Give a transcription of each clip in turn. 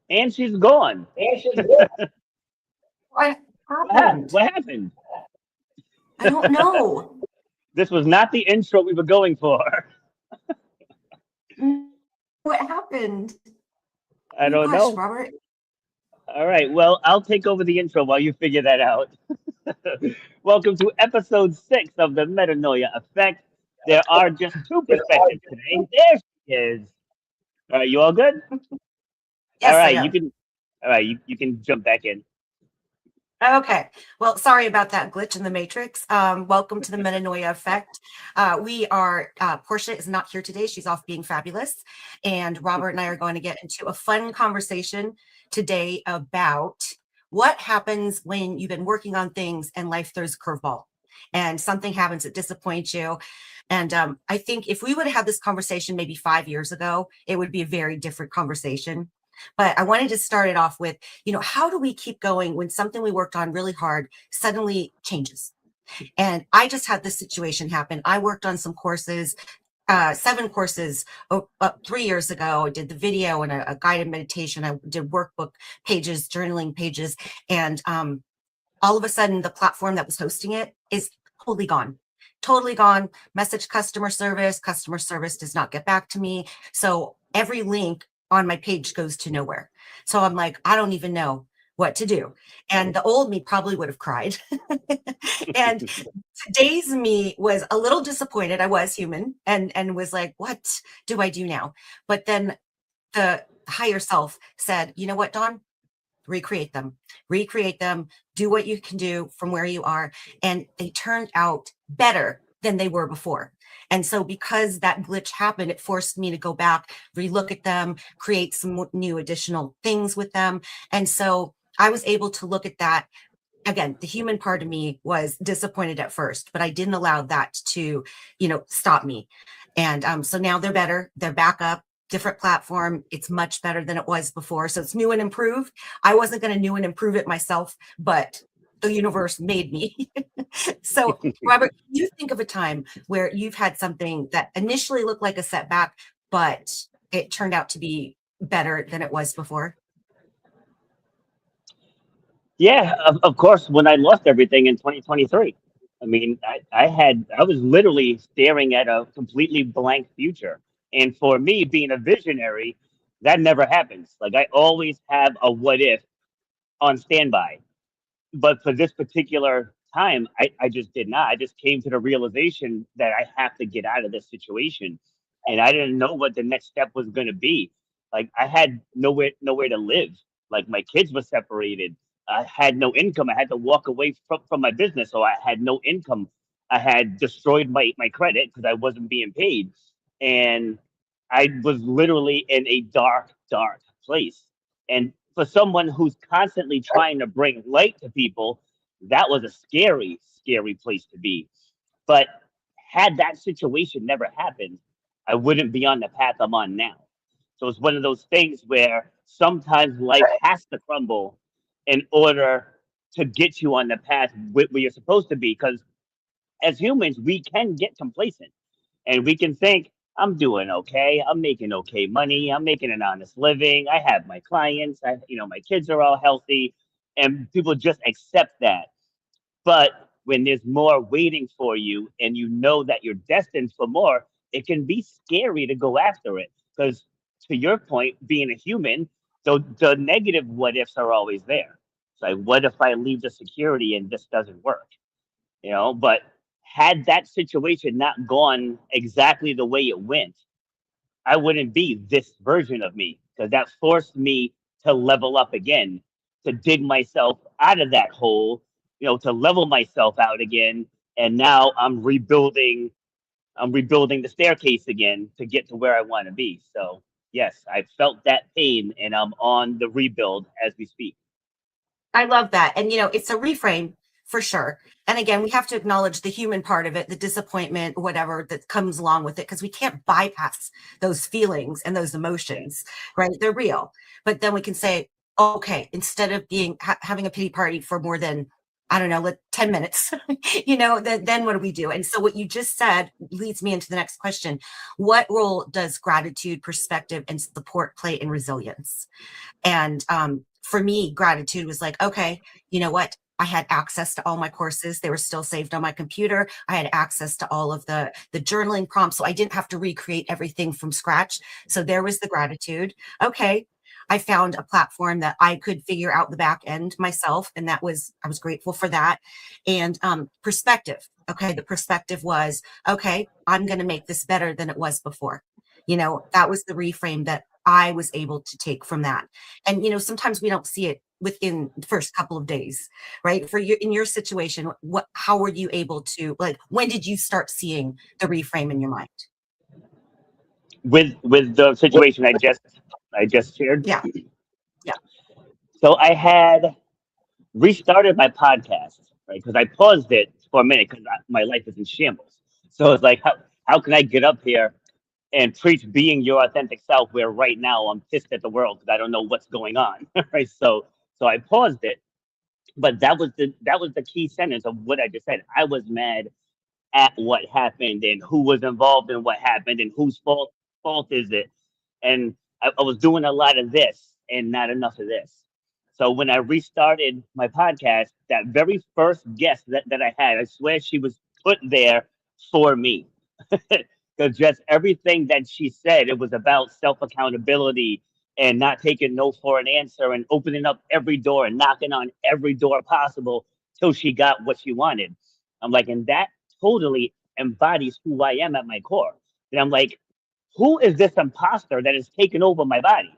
And she's gone. What happened? What happened? I don't know. This was not the intro we were going for. What happened? I Oh don't gosh, know. Robert. All right. Well, I'll take over the intro while you figure that out. Welcome to episode 6 of the Metanoia Effect. There are just two perspectives today. There she is. All right. You all good? All Yes, I right. am. All right. You can jump back in. Okay. Well, sorry about that glitch in the matrix. Welcome to the Metanoia Effect. Portia is not here today. She's off being fabulous. And Robert and I are going to get into a fun conversation today about what happens when you've been working on things and life throws a curveball and something happens that disappoints you. And I think if we would have had this conversation maybe 5 years ago, it would be a very different conversation. But I wanted to start it off with, how do we keep going when something we worked on really hard suddenly changes? And I just had this situation happen. I worked on some courses, 7 courses 3 years ago. I did the video and a guided meditation. I did workbook pages, journaling pages. And all of a sudden, the platform that was hosting it is totally gone. Totally gone. Message customer service. Customer service does not get back to me. So every link on my page goes to nowhere. So I'm like, I don't even know what to do. And the old me probably would have cried. And today's me was a little disappointed. I was human and was like, what do I do now? But then the higher self said, you know what, Dawn? Recreate them, do what you can do from where you are. And they turned out better than they were before. And so because that glitch happened, it forced me to go back, relook at them, create some new additional things with them. And so I was able to look at that. Again, the human part of me was disappointed at first, but I didn't allow that to, stop me. And so now they're better. They're back up. Different platform. It's much better than it was before. So it's new and improved. I wasn't going to new and improve it myself, but the universe made me. So, Robert, you think of a time where you've had something that initially looked like a setback, but it turned out to be better than it was before? Yeah, of course, when I lost everything in 2023. I mean, I was literally staring at a completely blank future. And for me, being a visionary, that never happens. Like, I always have a what if on standby. But for this particular time, I just did not. I just came to the realization that I have to get out of this situation. And I didn't know what the next step was going to be. Like, I had nowhere to live. Like, my kids were separated. I had no income. I had to walk away from my business. So I had no income. I had destroyed my credit because I wasn't being paid. And I was literally in a dark place. And for someone who's constantly trying to bring light to people, that was a scary place to be. But had that situation never happened, I wouldn't be on the path I'm on now. So it's one of those things where sometimes life has to crumble in order to get you on the path where you're supposed to be. Because as humans, we can get complacent and we can think, I'm doing okay. I'm making okay money. I'm making an honest living. I have my clients. My kids are all healthy, and people just accept that. But when there's more waiting for you, and you know that you're destined for more, it can be scary to go after it. Because to your point, being a human, the negative what ifs are always there. It's like, what if I leave the security and this doesn't work? But had that situation not gone exactly the way it went, I wouldn't be this version of me because that forced me to level up again, to dig myself out of that hole, to level myself out again. And now I'm rebuilding the staircase again to get to where I want to be. So yes, I felt that pain and I'm on the rebuild as we speak. I love that. And, it's a reframe for sure. And again, we have to acknowledge the human part of it, the disappointment, whatever that comes along with it, because we can't bypass those feelings and those Yeah. emotions, right? They're real. But then we can say, okay, instead of having a pity party for more than I don't know, 10 minutes, then what do we do? And so what you just said leads me into the next question. What role does gratitude, perspective, and support play in resilience? And for me, gratitude was like, okay, you know what? I had access to all my courses. They were still saved on my computer. I had access to all of the journaling prompts. So I didn't have to recreate everything from scratch. So there was the gratitude. Okay. I found a platform that I could figure out the back end myself. And I was grateful for that. And perspective. Okay. The perspective was, okay, I'm going to make this better than it was before. That was the reframe that I was able to take from that. And, sometimes we don't see it within the first couple of days, right? For you, in your situation, how were you able to, like, when did you start seeing the reframe in your mind? With the situation I just shared. Yeah. Yeah. So I had restarted my podcast, right? Because I paused it for a minute because my life is in shambles. So it's like, how can I get up here and preach being your authentic self, where right now I'm pissed at the world because I don't know what's going on, right? So I paused it, but that was the key sentence of what I just said. I was mad at what happened and who was involved in what happened and whose fault is it, and I was doing a lot of this and not enough of this. So when I restarted my podcast, that very first guest that I had, I swear she was put there for me. Because just everything that she said, it was about self accountability and not taking no for an answer and opening up every door and knocking on every door possible till she got what she wanted. I'm like, and that totally embodies who I am at my core. And I'm like, who is this imposter that has taken over my body,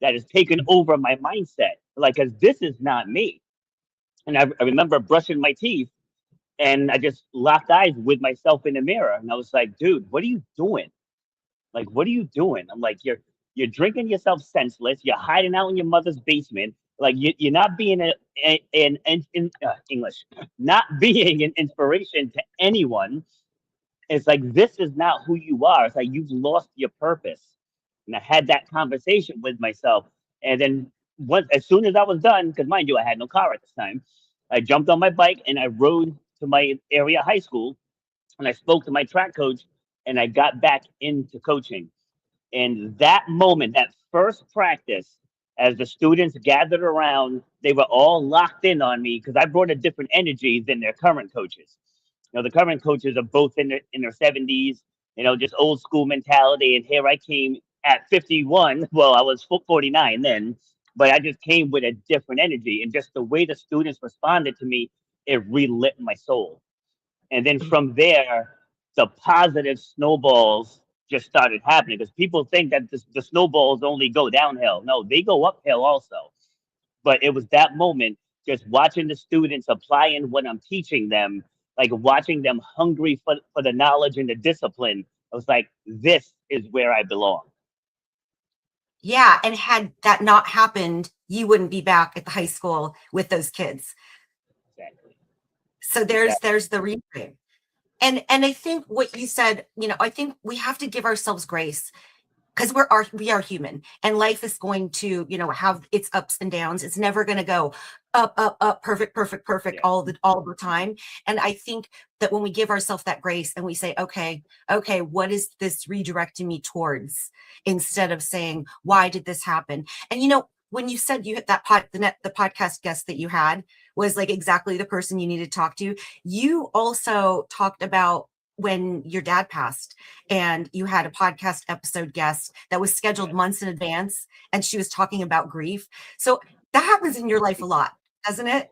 that has taken over my mindset? Like, because this is not me. And I remember brushing my teeth and I just locked eyes with myself in the mirror. And I was like, dude, what are you doing? Like, what are you doing? I'm like, you're drinking yourself senseless. You're hiding out in your mother's basement. Like, you're not being English, not being an inspiration to anyone. It's like, this is not who you are. It's like you've lost your purpose. And I had that conversation with myself. And then as soon as I was done, because mind you, I had no car at this time, I jumped on my bike and I rode to my area high school and I spoke to my track coach and I got back into coaching. And that moment, that first practice, as the students gathered around, they were all locked in on me because I brought a different energy than their current coaches. The current coaches are both in their 70s, just old school mentality. And here I came at 51. Well, I was 49 then, but I just came with a different energy. And just the way the students responded to me, it relit my soul. And then from there, the positive snowballs just started happening because people think that the snowballs only go downhill. No, they go uphill also. But it was that moment, just watching the students applying what I'm teaching them, like watching them hungry for the knowledge and the discipline. I was like, this is where I belong. Yeah. And had that not happened, you wouldn't be back at the high school with those kids. Exactly. So there's the reframe. And I think what you said, I think we have to give ourselves grace because we are human, and life is going to, have its ups and downs. It's never going to go up, perfect, Yeah. all the time. And I think that when we give ourselves that grace and we say, okay, what is this redirecting me towards, instead of saying, why did this happen? And when you said you hit that the podcast guest that you had was like exactly the person you needed to talk to, you also talked about when your dad passed and you had a podcast episode guest that was scheduled months in advance, and she was talking about grief. So that happens in your life a lot, doesn't it?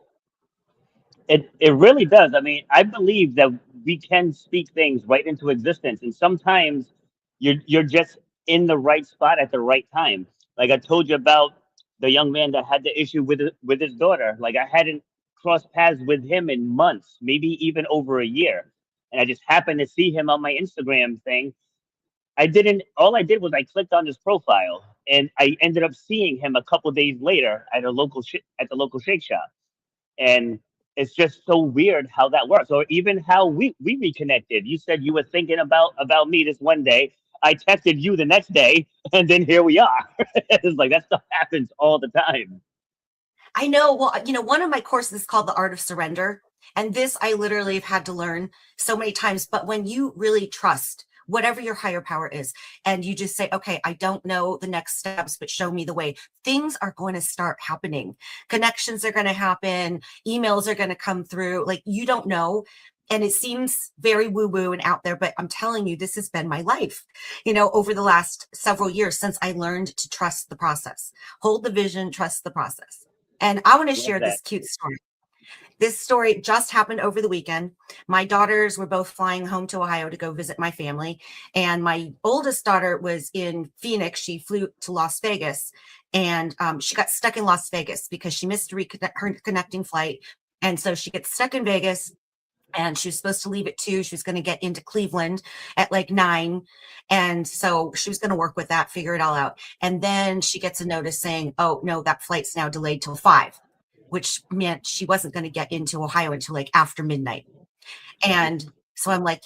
It really does. I mean, I believe that we can speak things right into existence, and sometimes you're just in the right spot at the right time. Like I told you about the young man that had the issue with his daughter. Like I hadn't crossed paths with him in months, maybe even over a year, and I just happened to see him on my Instagram thing. I didn't. All I did was I clicked on his profile, and I ended up seeing him a couple days later at at the local shake shop. And it's just so weird how that works, or even how we reconnected. You said you were thinking about me this one day. I texted you the next day, and then here we are. It's like that stuff happens all the time. I know. Well, one of my courses is called The Art of Surrender. And this I literally have had to learn so many times. But when you really trust whatever your higher power is, and you just say, okay, I don't know the next steps, but show me the way, things are going to start happening. Connections are going to happen. Emails are going to come through. Like, you don't know. And it seems very woo woo and out there, but I'm telling you, this has been my life, over the last several years since I learned to trust the process, hold the vision, trust the process. And I want to Love share that. this cute story. This story just happened over the weekend. My daughters were both flying home to Ohio to go visit my family. And my oldest daughter was in Phoenix. She flew to Las Vegas, and she got stuck in Las Vegas because she missed her connecting flight. And so she gets stuck in Vegas. And she was supposed to leave at 2. She was going to get into Cleveland at like 9. And so she was going to work with that, figure it all out. And then she gets a notice saying, oh, no, that flight's now delayed till 5, which meant she wasn't going to get into Ohio until like after midnight. And so I'm like,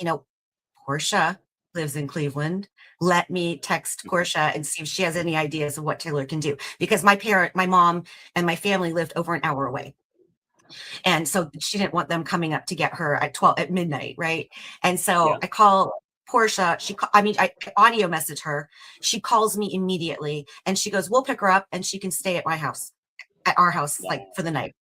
Portia lives in Cleveland. Let me text Portia and see if she has any ideas of what Taylor can do. Because my mom, and my family lived over an hour away. And so she didn't want them coming up to get her at midnight. Right. And so Yeah. I call Portia. I audio message her. She calls me immediately and she goes, we'll pick her up and she can stay at our house, Wow. like for the night.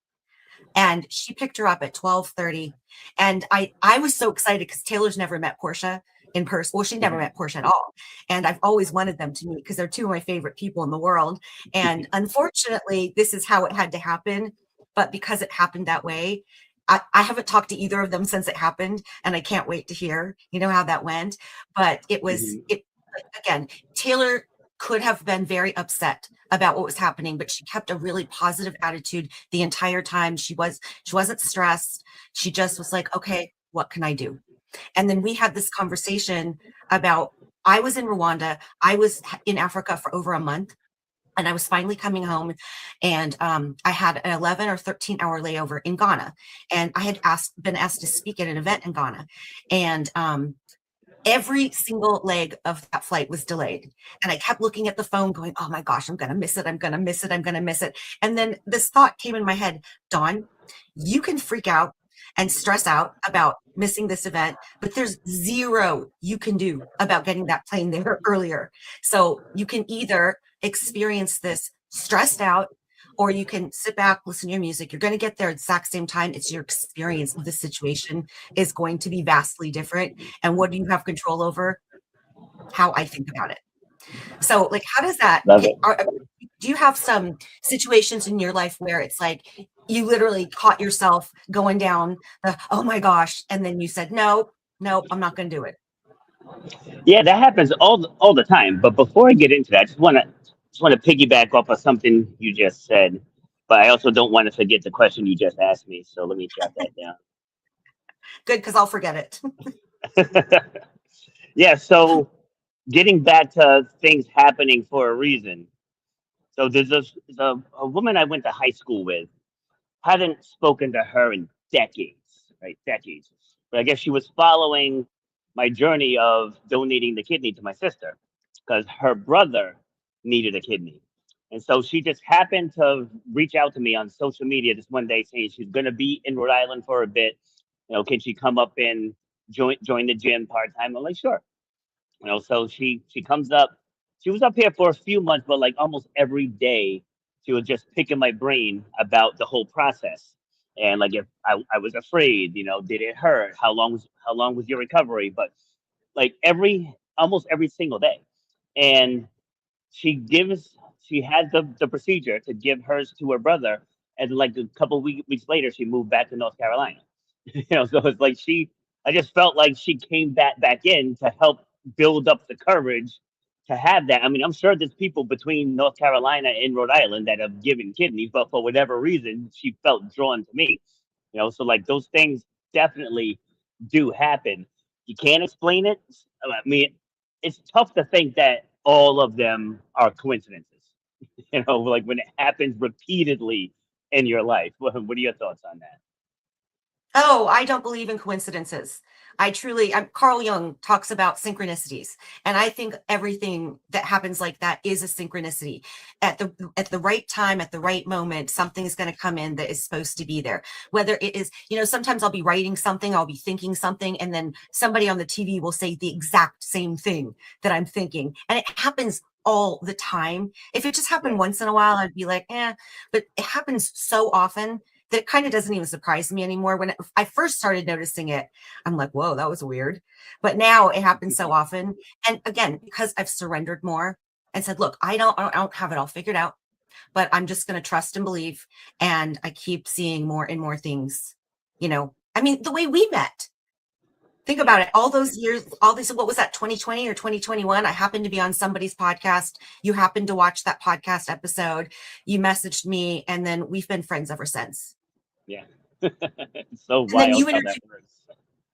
And she picked her up at 12:30. And I was so excited because Taylor's never met Portia in person. Well, she never met Portia at all. And I've always wanted them to meet because they're two of my favorite people in the world. And unfortunately, this is how it had to happen. But because it happened that way, I haven't talked to either of them since it happened. And I can't wait to hear, how that went. But again, Taylor could have been very upset about what was happening, but she kept a really positive attitude the entire time. She wasn't stressed. She just was like, okay, what can I do? And then we had this conversation about, I was in Rwanda. I was in Africa for over a month. And I was finally coming home, and I had an 11 or 13-hour layover in Ghana. And I had been asked to speak at an event in Ghana. And every single leg of that flight was delayed. And I kept looking at the phone going, oh my gosh, I'm going to miss it. I'm going to miss it. I'm going to miss it. And then this thought came in my head, Dawn, you can freak out and stress out about missing this event, but there's zero you can do about getting that plane there earlier. So you can either experience this stressed out, or you can sit back, listen to your music. You're going to get there at the exact same time. It's your experience of the situation is going to be vastly different. And what do you have control over? How I think about it. So, like, how does that, Love it. do you have some situations in your life where it's like you literally caught yourself going down oh my gosh, and then you said, no, I'm not going to do it? Yeah, that happens all the time. But before I get into that, I just want to piggyback off of something you just said. But I also don't want to forget the question you just asked me. So let me jot that Good, because I'll forget it. down. Yeah. So getting back to things happening for a reason. So there's a woman I went to high school with. Hadn't spoken to her in decades, right? Decades. But I guess she was following my journey of donating the kidney to my sister because her brother needed a kidney. And so she just happened to reach out to me on social media this one day saying she's going to be in Rhode Island for a bit. Can she come up and join the gym part time? I'm like, sure. So she comes up. She was up here for a few months, but like almost every day, she was just picking my brain about the whole process. And like if I was afraid, did it hurt? How long was your recovery? But like almost every single day. And she had the procedure to give hers to her brother, and like a couple weeks later, she moved back to North Carolina. So it's like I just felt like she came back in to help build up the courage to have that. I mean, I'm sure there's people between North Carolina and Rhode Island that have given kidneys, but for whatever reason, she felt drawn to me. So like those things definitely do happen. You can't explain it. I mean, it's tough to think that all of them are coincidences. Like when it happens repeatedly in your life. What are your thoughts on that? Oh, I don't believe in coincidences. Carl Jung talks about synchronicities, and I think everything that happens like that is a synchronicity. At the right time, at the right moment, something is going to come in that is supposed to be there. Whether it is, sometimes I'll be writing something, I'll be thinking something, and then somebody on the TV will say the exact same thing that I'm thinking, and it happens all the time. If it just happened once in a while, I'd be like, but it happens so often that it kind of doesn't even surprise me anymore. When I first started noticing it, I'm like, whoa, that was weird. But now it happens so often. And again, because I've surrendered more and said, look, I don't have it all figured out, but I'm just going to trust and believe. And I keep seeing more and more things, I mean, the way we met. Think about it. All those years, what was that, 2020 or 2021? I happened to be on somebody's podcast. You happened to watch that podcast episode. You messaged me, and then we've been friends ever since. Yeah. It's so And then wild how that works.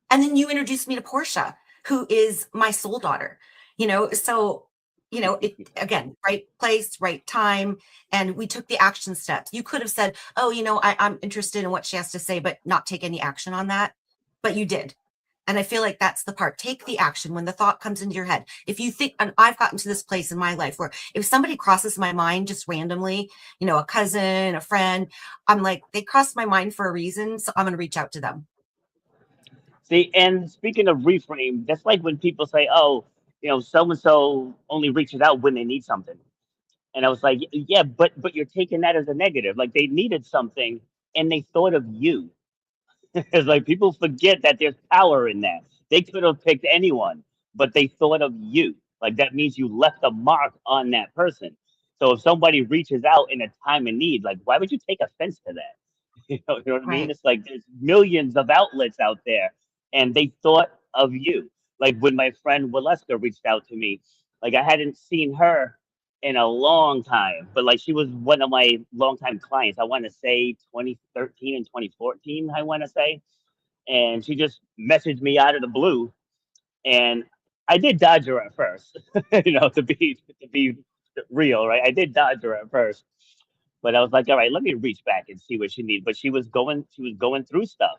And then you introduced me to Portia, who is my soul daughter, so, again, right place, right time. And we took the action steps. You could have said, oh, I'm interested in what she has to say, but not take any action on that. But you did. And I feel like that's the part. Take the action when the thought comes into your head. If you think, and I've gotten to this place in my life where if somebody crosses my mind just randomly, a cousin, a friend, I'm like, they crossed my mind for a reason. So I'm going to reach out to them. See, and speaking of reframe, that's like when people say, "Oh, so and so only reaches out when they need something," and I was like, "Yeah, but you're taking that as a negative. Like they needed something, and they thought of you." It's like people forget that there's power in that. They could have picked anyone, but they thought of you. Like that means you left a mark on that person. So if somebody reaches out in a time of need, like why would you take offense to that? You know what I mean? Right. It's like there's millions of outlets out there, and they thought of you. Like when my friend Waleska reached out to me, like I hadn't seen her in a long time, but like she was one of my longtime clients. I want to say 2013 and 2014. I want to say, and she just messaged me out of the blue, and I did dodge her at first, to be real, right? I did dodge her at first, but I was like, all right, let me reach back and see what she needs. But she was going through stuff,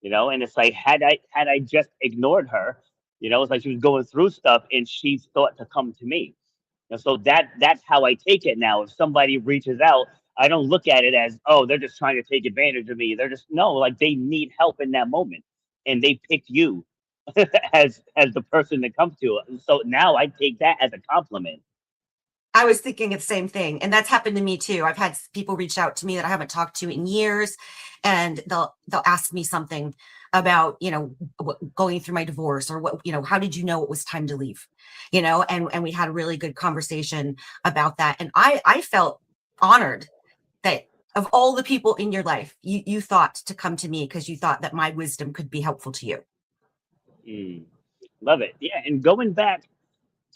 and it's like had I just ignored her, it's like she was going through stuff and she thought to come to me. And so that's how I take it now. If somebody reaches out, I don't look at it as, oh, they're just trying to take advantage of me. They're just no, like they need help in that moment. And they picked you as the person to come to. So now I take that as a compliment. I was thinking the same thing, and that's happened to me too. I've had people reach out to me that I haven't talked to in years, and they'll ask me something about going through my divorce, or what, how did you know it was time to leave, and we had a really good conversation about that, and I felt honored that of all the people in your life, you thought to come to me because you thought that my wisdom could be helpful to you. Mm, love it. Yeah, and going back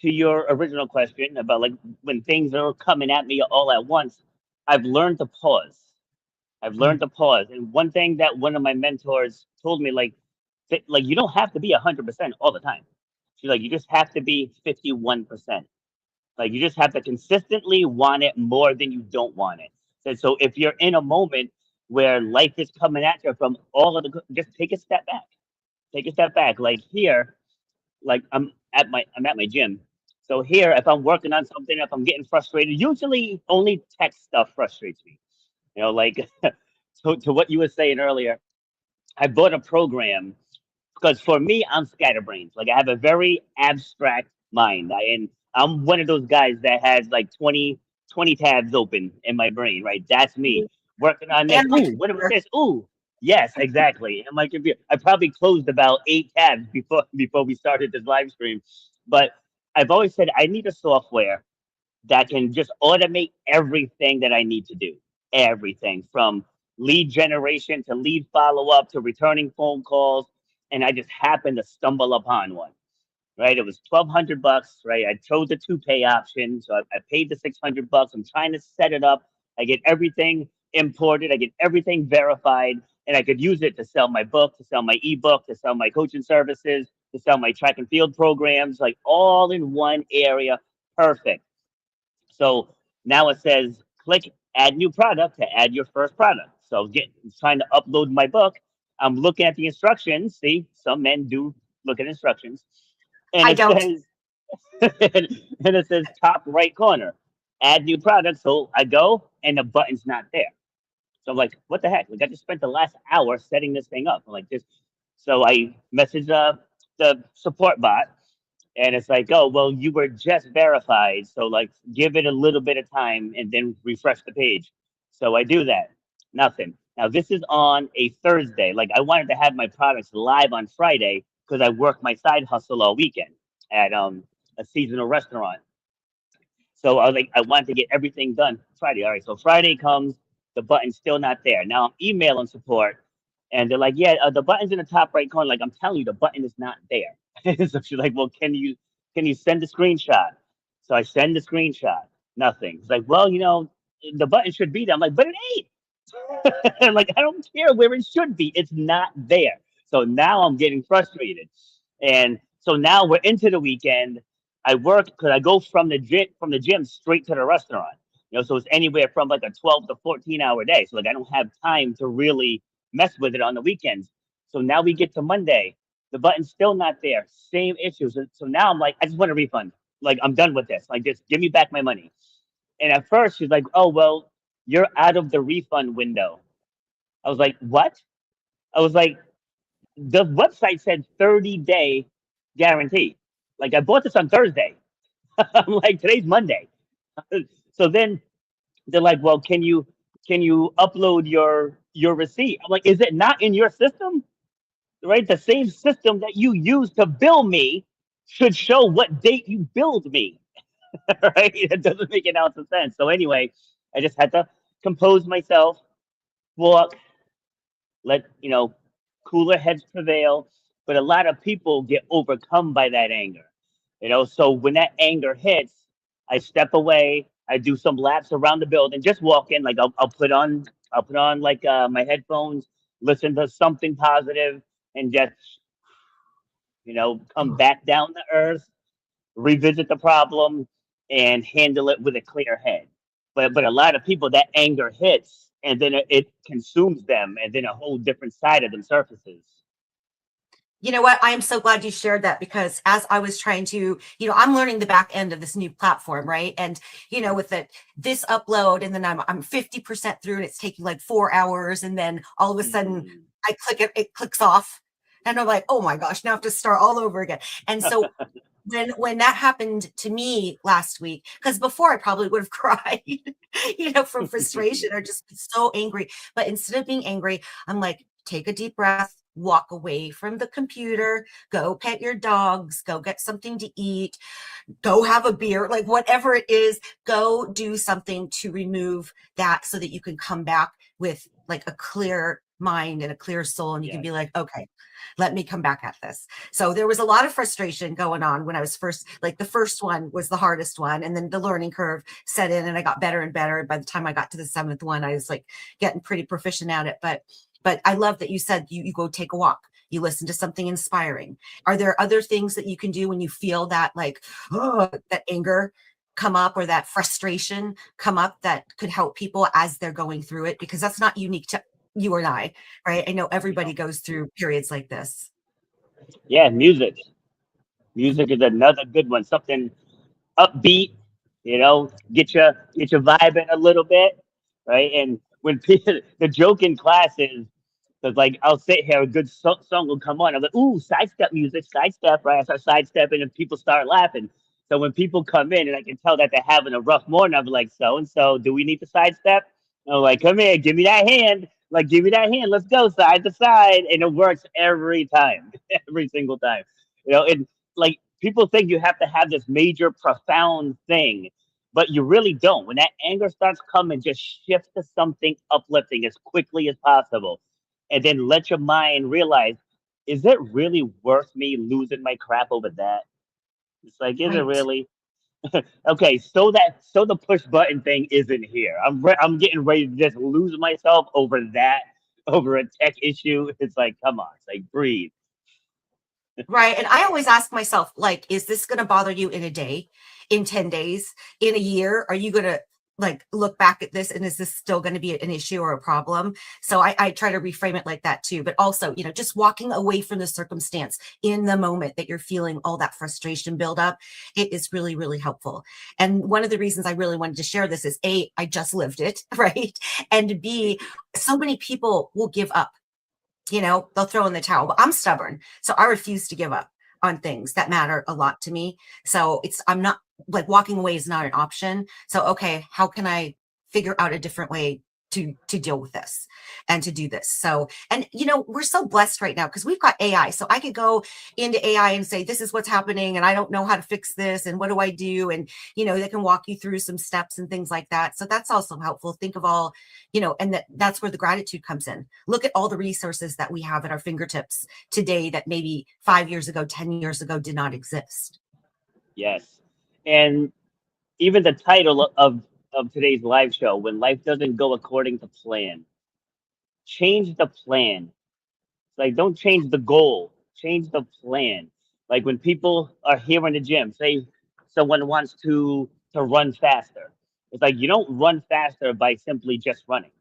to your original question about like when things are coming at me all at once, I've learned to pause. I've learned to pause. And one thing that one of my mentors told me, like you don't have to be 100% all the time. She's like, you just have to be 51%. Like you just have to consistently want it more than you don't want it. So if you're in a moment where life is coming at you from all of just take a step back. Take a step back. Like here, like I'm at my gym. So here, if I'm working on something, if I'm getting frustrated, usually only tech stuff frustrates me. Like so to what you were saying earlier, I bought a program because for me, I'm scatterbrained. Like I have a very abstract mind, and I'm one of those guys that has like 20 tabs open in my brain. Right, that's me working on this. And my Ooh, what about this? Ooh, yes, exactly. And my computer, I probably closed about 8 tabs before we started this live stream. But I've always said I need a software that can just automate everything that I need to do. Everything from lead generation to lead follow up to returning phone calls. And I just happened to stumble upon one. Right, it was $1,200. Right, I chose the two pay option, so I paid the $600. I'm trying to set it up. I get everything imported. I get everything verified, and I could use it to sell my book, to sell my ebook, to sell my coaching services, to sell my track and field programs, like all in one area. Perfect. So now it says click add new product to add your first product. So trying to upload my book. I'm looking at the instructions. See, some men do look at instructions, and I it don't. says, and it says top right corner, add new product. So I go, and the button's not there. So I'm like, what the heck? Like I just spent the last hour setting this thing up. I'm like this. So I message the support bot, and it's like, oh well, you were just verified, so like give it a little bit of time and then refresh the page. So I do that. Nothing. Now this is on a Thursday. Like I wanted to have my products live on Friday because I work my side hustle all weekend at a seasonal restaurant. So I was like, I wanted to get everything done Friday. All right, so Friday comes, the button's still not there. Now I'm emailing support, and they're like, yeah, the button's in the top right corner. Like I'm telling you, the button is not there. So she's like, well, can you send a screenshot? So I send the screenshot. Nothing. It's like, well, the button should be there. I'm like, but it ain't. Like I don't care where it should be. It's not there. So now I'm getting frustrated. And so now we're into the weekend. I work because I go from the gym straight to the restaurant. So it's anywhere from like a 12 to 14-hour day. So like I don't have time to really mess with it on the weekends. So now we get to Monday. The button's still not there. Same issues. So now I'm like, I just want a refund. Like I'm done with this. Like just give me back my money. And at first she's like, oh well, you're out of the refund window. I was like, what? I was like, the website said 30-day guarantee. Like I bought this on Thursday. I'm like, today's Monday. So then they're like, well, can you upload your receipt? I'm like, is it not in your system? Right? The same system that you use to bill me should show what date you billed me. Right? It doesn't make an ounce of sense. So anyway, I just had to compose myself, walk, let cooler heads prevail. But a lot of people get overcome by that anger. So when that anger hits, I step away. I do some laps around the building, just walking. Like I'll put on like my headphones, listen to something positive, and just come Ooh. back down to earth, revisit the problem, and handle it with a clear head. But a lot of people, that anger hits, and then it consumes them, and then a whole different side of them surfaces. You know what? I am so glad you shared that because as I was trying to, I'm learning the back end of this new platform, right? And with this upload, and then I'm 50% through, and it's taking like 4 hours, and then all of a sudden Mhm. I click it, it clicks off, and I'm like, oh my gosh, now I have to start all over again. And so when that happened to me last week, because before I probably would have cried, from frustration or just so angry. But instead of being angry, I'm like, take a deep breath, walk away from the computer, go pet your dogs, go get something to eat, go have a beer, like whatever it is, go do something to remove that so that you can come back with like a clear mind and a clear soul, and you can Yes. be like, okay, let me come back at this. So there was a lot of frustration going on when I was first, like the first one was the hardest one, and then the learning curve set in and I got better and better. By the time I got to the seventh one, I was like getting pretty proficient at it. But I love that you said you go take a walk, you listen to something inspiring. Are there other things that you can do when you feel that like, oh, that anger come up or that frustration come up that could help people as they're going through it? Because that's not unique to you and I, right? I know everybody No. goes through periods like this. Yeah, music. Music is another good one. Something upbeat, get your vibe in a little bit, right? And when people, the joke in class is, because like I'll sit here, a good song will come on. I'm like, ooh, sidestep music, sidestep, right? I start sidestepping, and people start laughing. So when people come in, and I can tell that they're having a rough morning, I'm like, so and so, do we need to sidestep? And I'm like, come here, give me that hand. Like, give me that hand. Let's go side to side, and it works every time, every single time. And like people think you have to have this major, profound thing, but you really don't. When that anger starts coming, just shift to something uplifting as quickly as possible, and then let your mind realize, is it really worth me losing my crap over that? It's like, is it Right. really? Okay, so the push button thing isn't here. I'm getting ready to just lose myself over that, over a tech issue. It's like, come on, it's like breathe. Right. And I always ask myself, like, is this going to bother you in a day, in 10 days, in a year? Are you going to like look back at this and is this still going to be an issue or a problem? So I try to reframe it like that too. But also, you know, just walking away from the circumstance in the moment that you're feeling all that frustration build up, it is really, really helpful. And one of the reasons I really wanted to share this is A, I just lived it, right? And B, so many people will give up. You know, they'll throw in the towel, but I'm stubborn. So I refuse to give up on things that matter a lot to me. So I'm not like walking away is not an option. So, okay, how can I figure out a different way to deal with this and to do this? So, and you know, we're so blessed right now because we've got AI. So I could go into AI and say, this is what's happening and I don't know how to fix this. And what do I do? And, you know, they can walk you through some steps and things like that. So that's also helpful. Think of all, you know, and that's where the gratitude comes in. Look at all the resources that we have at our fingertips today that maybe 5 years ago, 10 years ago did not exist. Yes. And even the title of today's live show, when life doesn't go according to plan, change the plan. Like, don't change the goal, change the plan. Like when people are here in the gym, say someone wants to run faster. It's like you don't run faster by simply just running.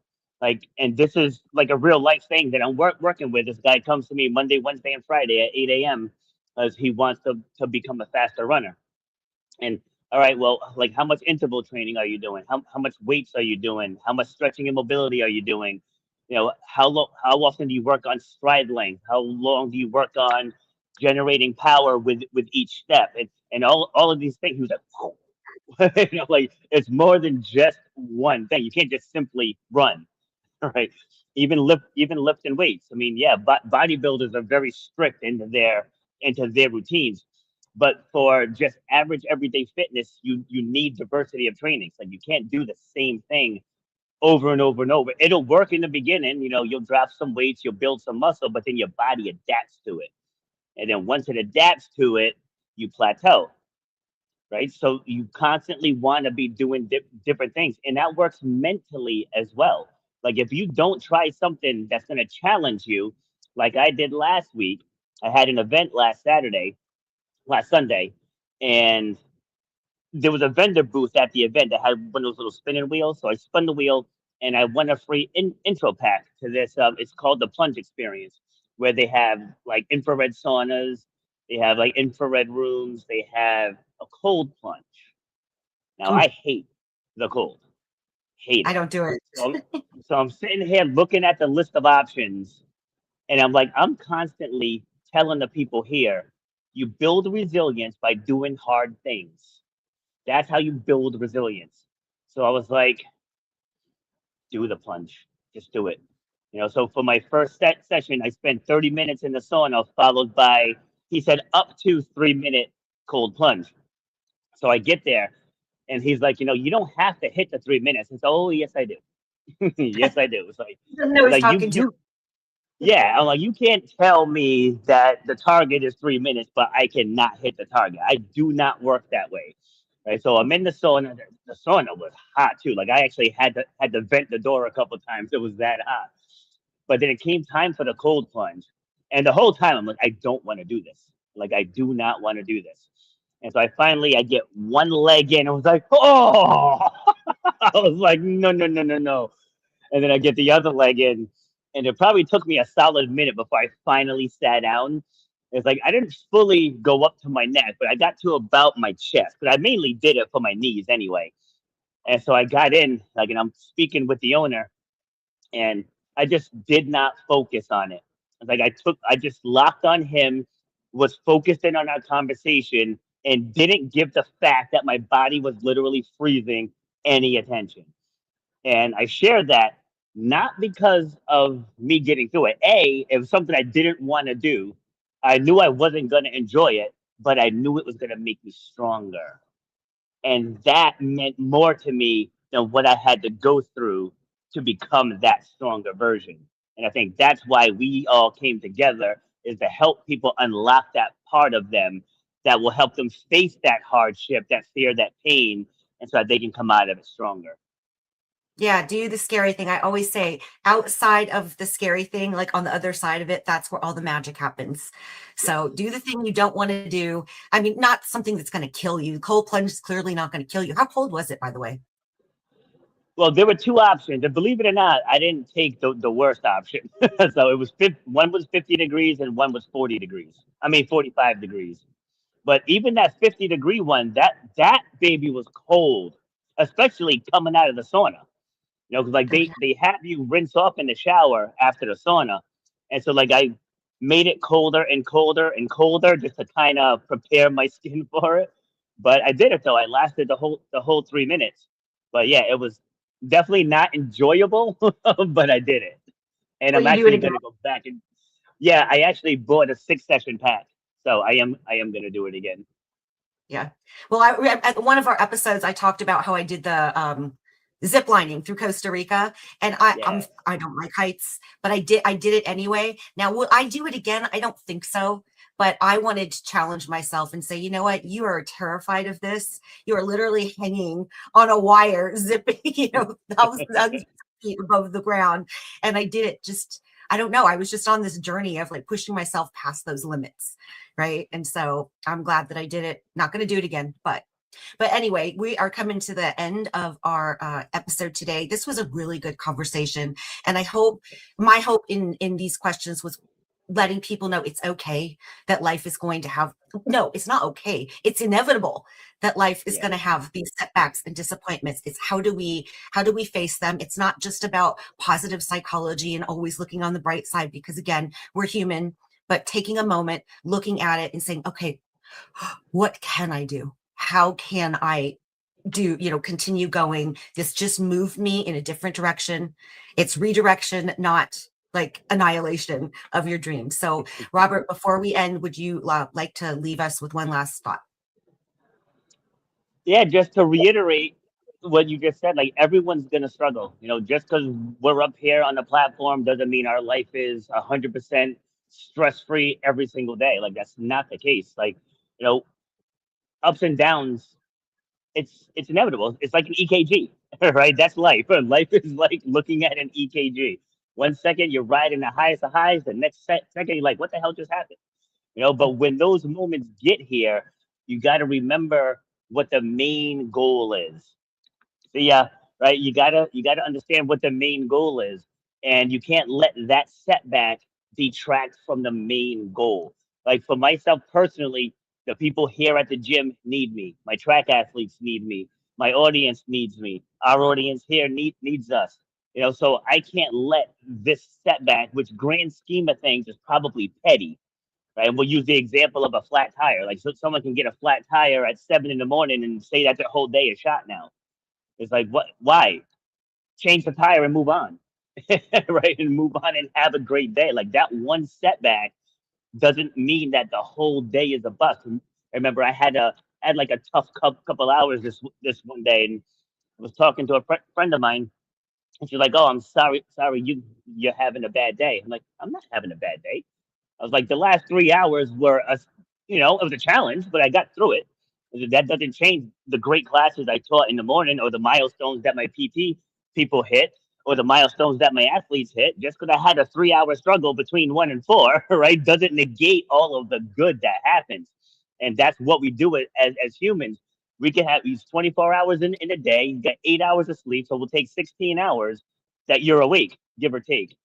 Like, and this is like a real life thing that I'm working with. This guy comes to me Monday, Wednesday, and Friday at 8 a.m. as he wants to become a faster runner. And all right, well, like how much interval training are you doing? How much weights are you doing? How much stretching and mobility are you doing? You know, how often do you work on stride length? How long do you work on generating power with each step? And all of these things. He was like, you know, like it's more than just one thing. You can't just simply run, right? Even lifting weights. I mean, yeah, but bodybuilders are very strict into their routines. But for just average everyday fitness, you need diversity of trainings. Like you can't do the same thing over and over and over. It'll work in the beginning, you know, you'll drop some weights, you'll build some muscle, but then your body adapts to it. And then once it adapts to it, you plateau, right? So you constantly want to be doing different things. And that works mentally as well. Like if you don't try something that's going to challenge you, like I did last week, I had an event last Sunday, and there was a vendor booth at the event that had one of those little spinning wheels. So I spun the wheel and I won a free intro pack to this. It's called the Plunge Experience, where they have like infrared saunas, they have like infrared rooms, they have a cold plunge. Now Ooh, I hate the cold, hate I it. don't do it. So I'm sitting here looking at the list of options, and I'm like, I'm constantly telling the people here, you build resilience by doing hard things. That's how you build resilience. So I was like, do the plunge, just do it. You know, so for my first session, I spent 30 minutes in the sauna, followed by, he said, up to 3 minute cold plunge. So I get there, and he's like, you know, you don't have to hit the 3 minutes. It's oh yes I do, yes I do. He doesn't know who It's he's like talking you to. yeah, I'm like, you can't tell me that the target is 3 minutes, but I cannot hit the target. I do not work that way. Right. So I'm in the sauna. The sauna was hot too. Like I actually had to vent the door a couple times. It was that hot. But then it came time for the cold plunge. And the whole time I'm like, I don't want to do this. Like I do not want to do this. And so I get one leg in. I was like, oh, I was like, no, no, no, no, no. And then I get the other leg in, and it probably took me a solid minute before I finally sat down. It's like I didn't fully go up to my neck, but I got to about my chest. But I mainly did it for my knees anyway. And so I got in, like, and I'm speaking with the owner, and I just did not focus on it. Like I just locked on him, was focused in on our conversation, and didn't give the fact that my body was literally freezing any attention. And I shared that not because of me getting through it. It was something I didn't want to do. I knew I wasn't going to enjoy it, but I knew it was going to make me stronger. And that meant more to me than what I had to go through to become that stronger version. And I think that's why we all came together is to help people unlock that part of them that will help them face that hardship, that fear, that pain, and so that they can come out of it stronger. Yeah, do the scary thing. I always say outside of the scary thing, like on the other side of it, that's where all the magic happens. So Yes. do the thing you don't want to do. I mean, not something that's going to kill you. Cold plunge is clearly not going to kill you. How cold was it, by the way? Well, there were two options, and believe it or not, I didn't take the worst option. So it was one was 50 degrees and one was 40 degrees. I mean 45 degrees. But even that 50-degree one, that baby was cold, especially coming out of the sauna. You know, because like Okay. they have you rinse off in the shower after the sauna, and so like I made it colder and colder and colder just to kind of prepare my skin for it. But I did it though. I lasted the whole 3 minutes. But yeah, it was definitely not enjoyable, but I did it, and Will I'm you do it actually again? gonna go back and yeah, I actually bought a 6 session pack, so I am gonna do it again. Yeah. Well, at one of our episodes, I talked about how I did the zip lining through Costa Rica, and Yeah. I don't like heights, but I did it anyway. Now, will I do it again? I don't think so. But I wanted to challenge myself and say, you know what? You are terrified of this. You are literally hanging on a wire, zipping, thousands of feet above the ground. And I did it just, I don't know. I was just on this journey of like pushing myself past those limits. Right. And so I'm glad that I did it. Not going to do it again, but anyway, we are coming to the end of our episode today. This was a really good conversation, and I hope my hope in these questions was letting people know it's okay that life is going to have no, it's not okay. It's inevitable that life is Yeah. going to have these setbacks and disappointments. It's how do we face them? It's not just about positive psychology and always looking on the bright side, because again, we're human, but taking a moment, looking at it and saying, okay, what can I do? How can I continue going? This just moved me in a different direction. It's redirection, not like annihilation of your dreams. So, Robert, before we end, would you like to leave us with one last thought? Yeah, just to reiterate what you just said, like everyone's gonna struggle. You know, just because we're up here on the platform doesn't mean our life is 100% stress free every single day. Like that's not the case. Like, you know, ups and downs. It's inevitable. It's like an EKG, right? That's life. Life is like looking at an EKG. 1 second you're riding the highest of highs, the next second you're like, what the hell just happened? You know, but when those moments get here, you got to remember what the main goal is. So yeah, right. You gotta understand what the main goal is, and you can't let that setback detract from the main goal. Like for myself personally, the people here at the gym need me. My track athletes need me. My audience needs me. Our audience here needs us. You know, so I can't let this setback, which grand scheme of things is probably petty, right? And we'll use the example of a flat tire. Like so someone can get a flat tire at 7 in the morning and say that their whole day is shot now. It's like what? Why? Change the tire and move on, right? And move on and have a great day. Like that one setback doesn't mean that the whole day is a bust. I remember I had like a tough couple hours this one day, and I was talking to a friend of mine, and she's like, "Oh, I'm sorry, you're having a bad day." I'm like, "I'm not having a bad day." I was like, the last 3 hours were it was a challenge, but I got through it. That doesn't change the great classes I taught in the morning or the milestones that my PT people hit or the milestones that my athletes hit. Just because I had a 3 hour struggle between 1 and 4, right, doesn't negate all of the good that happens. And that's what we do as humans. We can have these 24 hours in a day, you get 8 hours of sleep. So we'll take 16 hours that you're awake, give or take.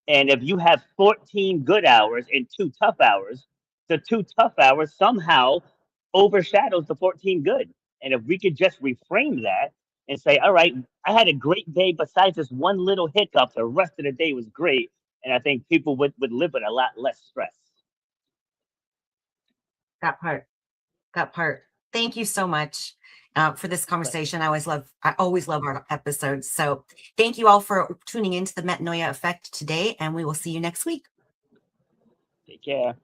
And if you have 14 good hours and 2 tough hours, the 2 tough hours somehow overshadows the 14 good. And if we could just reframe that and say, all right, I had a great day besides this one little hiccup, the rest of the day was great. And I think people would live with a lot less stress. That part. That part. Thank you so much for this conversation. I always love our episodes. So thank you all for tuning into the Metanoia Effect today, and we will see you next week. Take care.